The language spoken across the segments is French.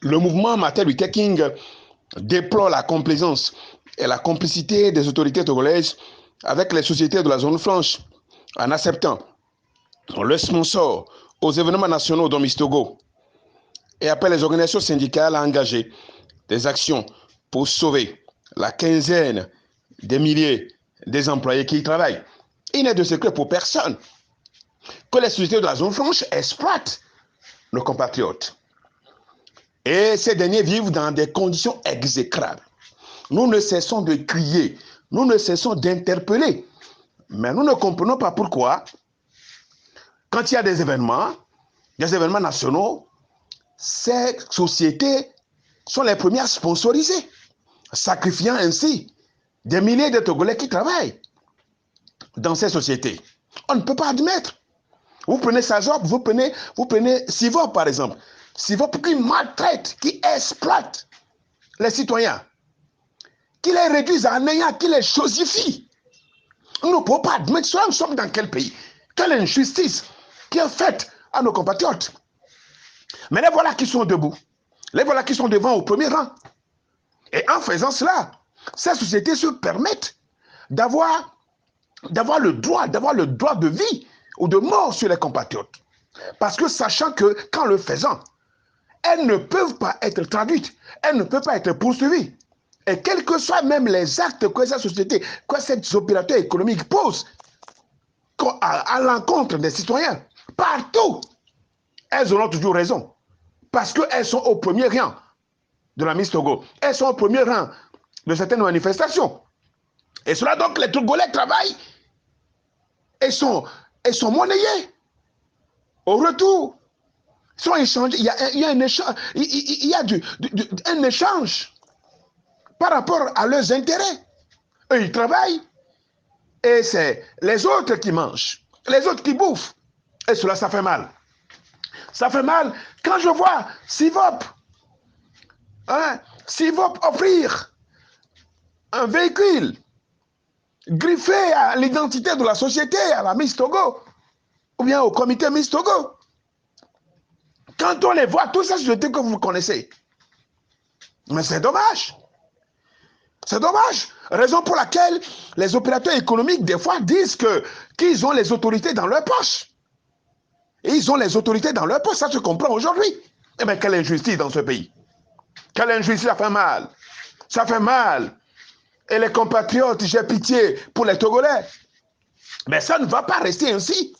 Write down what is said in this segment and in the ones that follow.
Le mouvement Martin Luther King déplore la complaisance et la complicité des autorités togolaises avec les sociétés de la zone franche en acceptant le sponsor aux événements nationaux dont Miss Togo et appelle les organisations syndicales à engager des actions pour sauver la quinzaine des milliers des employés qui y travaillent. Il n'est de secret pour personne que les sociétés de la zone franche exploitent nos compatriotes. Et ces derniers vivent dans des conditions exécrables. Nous ne cessons de crier, nous ne cessons d'interpeller, mais nous ne comprenons pas pourquoi, quand il y a des événements nationaux, ces sociétés sont les premières à sponsoriser, sacrifiant ainsi des milliers de Togolais qui travaillent dans ces sociétés. On ne peut pas admettre. Vous prenez Sajop, vous prenez Sivop par exemple. Sivop qui maltraite, qui exploite les citoyens, qui les réduisent à néant, qui les chosifie. Nous ne pouvons pas admettre cela. Nous sommes dans quel pays? Quelle injustice qui est faite à nos compatriotes. Mais les voilà qui sont debout. Les voilà qui sont devant au premier rang. Et en faisant cela, ces sociétés se permettent d'avoir le droit de vie ou de mort sur les compatriotes. Parce que sachant que, qu'en le faisant, elles ne peuvent pas être traduites, elles ne peuvent pas être poursuivies. Et quels que soient même les actes que cette société, que ces opérateurs économiques posent à l'encontre des citoyens, partout, elles auront toujours raison. Parce qu'elles sont au premier rang de la Miss Togo. Elles sont au premier rang de certaines manifestations. Et cela donc, les Togolais travaillent et sont monnayés. Au retour, sont échangés. Il y a un échange, il y a un échange par rapport à leurs intérêts. Eux, ils travaillent et c'est les autres qui mangent, les autres qui bouffent. Et cela, ça fait mal. Ça fait mal quand je vois Sivop offrir un véhicule griffé à l'identité de la société, à la Miss Togo, ou bien au comité Miss Togo. Quand on les voit, toutes ces sociétés que vous connaissez, mais c'est dommage. C'est dommage. Raison pour laquelle les opérateurs économiques, des fois, disent qu'ils ont les autorités dans leur poche. Et ils ont les autorités dans leur poche, ça se comprend aujourd'hui. Eh bien, quelle injustice dans ce pays. Quelle injustice, ça fait mal. Ça fait mal. Et les compatriotes, j'ai pitié pour les Togolais. Mais ça ne va pas rester ainsi.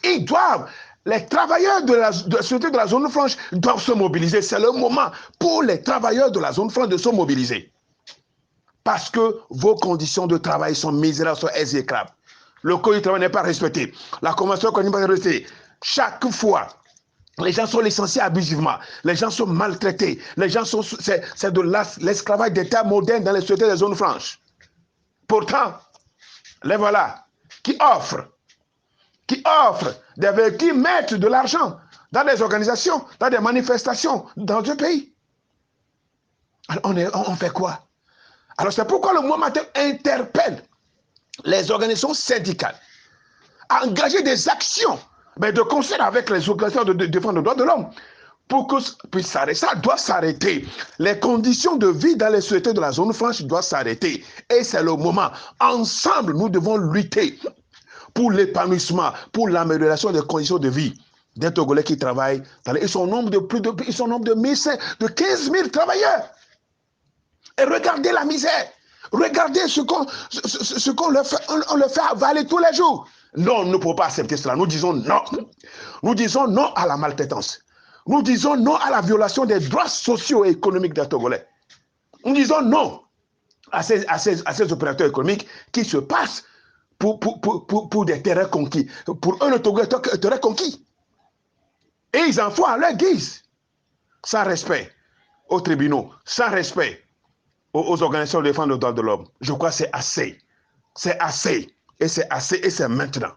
Ils doivent, les travailleurs de la société de la zone franche doivent se mobiliser. C'est le moment pour les travailleurs de la zone franche de se mobiliser. Parce que vos conditions de travail sont misérables, sont exécrables. Le code du travail n'est pas respecté. La convention n'est pas respectée. Chaque fois, les gens sont licenciés abusivement. Les gens sont maltraités. Les gens sont... C'est de l'esclavage d'État moderne dans les sociétés des zones franches. Pourtant, les voilà qui offrent des véhicules, mettent de l'argent dans des organisations, dans des manifestations dans le pays. Alors on fait quoi? Alors c'est pourquoi le mouvement interpelle les organisations syndicales à engager des actions, mais de concert avec les organisations de défense des droits de l'homme, pour que ça doit s'arrêter. Les conditions de vie dans les sociétés de la zone franche doivent s'arrêter. Et c'est le moment. Ensemble, nous devons lutter pour l'épanouissement, pour l'amélioration des conditions de vie des Togolais qui travaillent. Ils sont au nombre de 15 000 travailleurs. Et regardez la misère. Regardez ce qu'on leur fait, on leur fait avaler tous les jours. Non, nous ne pouvons pas accepter cela. Nous disons non. Nous disons non à la maltraitance. Nous disons non à la violation des droits sociaux et économiques des Togolais. Nous disons non à ces opérateurs économiques qui se passent pour des terrains conquis. Pour eux, le Togo est un terrain conquis. Et ils en font à leur guise. Sans respect aux tribunaux, sans respect aux organisations de défense des droits de l'homme. Je crois que c'est assez. C'est assez. Et c'est assez. Et c'est maintenant.